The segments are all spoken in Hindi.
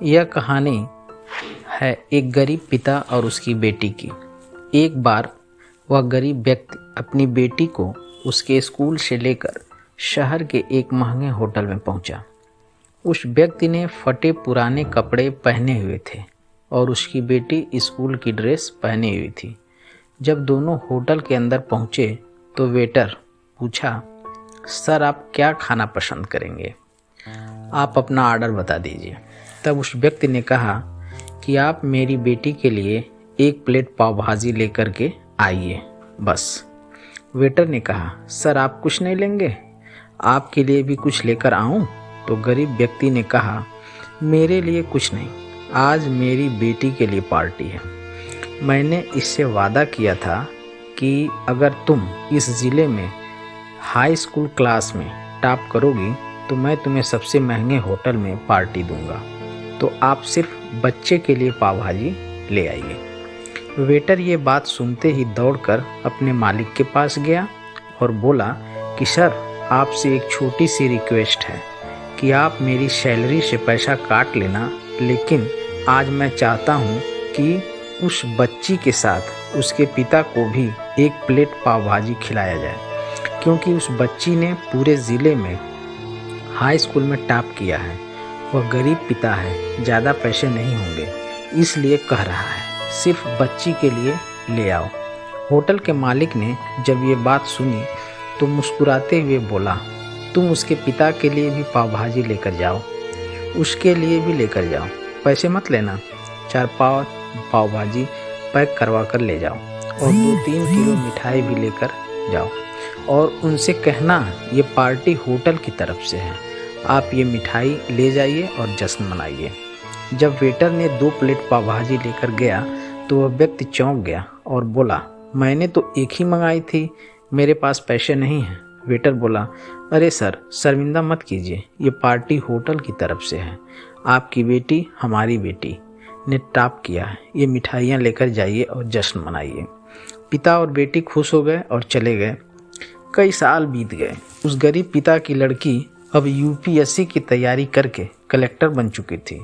यह कहानी है एक गरीब पिता और उसकी बेटी की। एक बार वह गरीब व्यक्ति अपनी बेटी को उसके स्कूल से लेकर शहर के एक महंगे होटल में पहुंचा। उस व्यक्ति ने फटे पुराने कपड़े पहने हुए थे और उसकी बेटी स्कूल की ड्रेस पहनी हुई थी। जब दोनों होटल के अंदर पहुंचे तो वेटर पूछा, सर आप क्या खाना पसंद करेंगे? आप अपना ऑर्डर बता दीजिए। तब उस व्यक्ति ने कहा कि आप मेरी बेटी के लिए 1 प्लेट पाव भाजी लेकर के आइए बस। वेटर ने कहा, सर आप कुछ नहीं लेंगे? आपके लिए भी कुछ लेकर आऊं? तो गरीब व्यक्ति ने कहा, मेरे लिए कुछ नहीं, आज मेरी बेटी के लिए पार्टी है। मैंने इससे वादा किया था कि अगर तुम इस ज़िले में हाई स्कूल क्लास में टॉप करोगी तो मैं तुम्हें सबसे महंगे होटल में पार्टी दूंगा। तो आप सिर्फ बच्चे के लिए पाव भाजी ले आइए। वेटर ये बात सुनते ही दौड़कर अपने मालिक के पास गया और बोला कि सर आपसे एक छोटी सी रिक्वेस्ट है कि आप मेरी सैलरी से पैसा काट लेना, लेकिन आज मैं चाहता हूँ कि उस बच्ची के साथ उसके पिता को भी 1 प्लेट पाव भाजी खिलाया जाए, क्योंकि उस बच्ची ने पूरे ज़िले में हाई स्कूल में टॉप किया है। वह गरीब पिता है, ज़्यादा पैसे नहीं होंगे, इसलिए कह रहा है सिर्फ बच्ची के लिए ले आओ। होटल के मालिक ने जब ये बात सुनी तो मुस्कुराते हुए बोला, तुम उसके पिता के लिए भी पाव भाजी लेकर जाओ, उसके लिए भी लेकर जाओ, पैसे मत लेना। 4 पाव भाजी पैक करवा कर ले जाओ और 2-3 किलो मिठाई भी लेकर जाओ और उनसे कहना ये पार्टी होटल की तरफ से है, आप ये मिठाई ले जाइए और जश्न मनाइए। जब वेटर ने 2 प्लेट पाव भाजी लेकर गया तो वह व्यक्ति चौंक गया और बोला, मैंने तो एक ही मंगाई थी, मेरे पास पैसे नहीं हैं। वेटर बोला, अरे सर शर्मिंदा मत कीजिए, ये पार्टी होटल की तरफ से है, आपकी बेटी हमारी बेटी ने टॉप किया है, ये मिठाइयाँ लेकर जाइए और जश्न मनाइए। पिता और बेटी खुश हो गए और चले गए। कई साल बीत गए। उस गरीब पिता की लड़की अब यूपीएससी की तैयारी करके कलेक्टर बन चुकी थी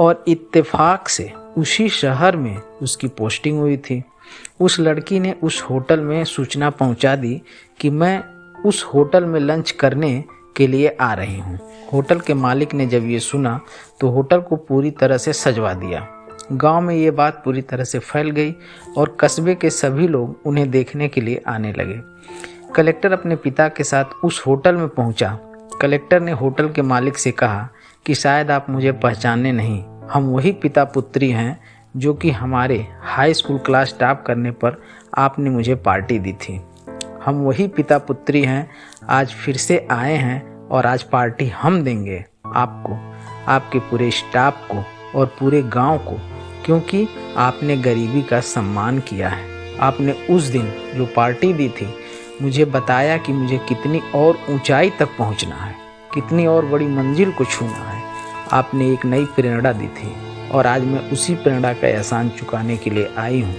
और इत्तेफाक से उसी शहर में उसकी पोस्टिंग हुई थी। उस लड़की ने उस होटल में सूचना पहुंचा दी कि मैं उस होटल में लंच करने के लिए आ रही हूं। होटल के मालिक ने जब ये सुना तो होटल को पूरी तरह से सजवा दिया। गांव में ये बात पूरी तरह से फैल गई और कस्बे के सभी लोग उन्हें देखने के लिए आने लगे। कलेक्टर अपने पिता के साथ उस होटल में पहुंचा। कलेक्टर ने होटल के मालिक से कहा कि शायद आप मुझे पहचाने नहीं, हम वही पिता पुत्री हैं जो कि हमारे हाई स्कूल क्लास टॉप करने पर आपने मुझे पार्टी दी थी। हम वही पिता पुत्री हैं, आज फिर से आए हैं और आज पार्टी हम देंगे आपको, आपके पूरे स्टाफ को और पूरे गांव को, क्योंकि आपने गरीबी का सम्मान किया है। आपने उस दिन जो पार्टी दी थी मुझे बताया कि मुझे कितनी और ऊंचाई तक पहुंचना है, कितनी और बड़ी मंजिल को छूना है। आपने एक नई प्रेरणा दी थी और आज मैं उसी प्रेरणा का एहसान चुकाने के लिए आई हूँ।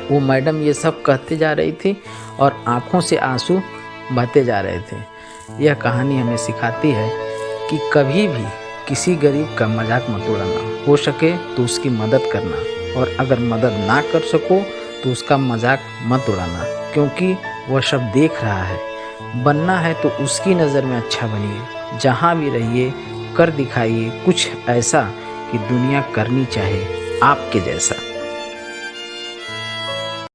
वो मैडम ये सब कहते जा रही थी और आंखों से आंसू बहते जा रहे थे। यह कहानी हमें सिखाती है कि कभी भी किसी गरीब का मजाक मत उड़ाना, हो सके तो उसकी मदद करना और अगर मदद ना कर सको तो उसका मजाक मत उड़ाना, क्योंकि वह सब देख रहा है। बनना है तो उसकी नज़र में अच्छा बनिए, जहाँ भी रहिए कर दिखाइए कुछ ऐसा कि दुनिया करनी चाहे आपके जैसा।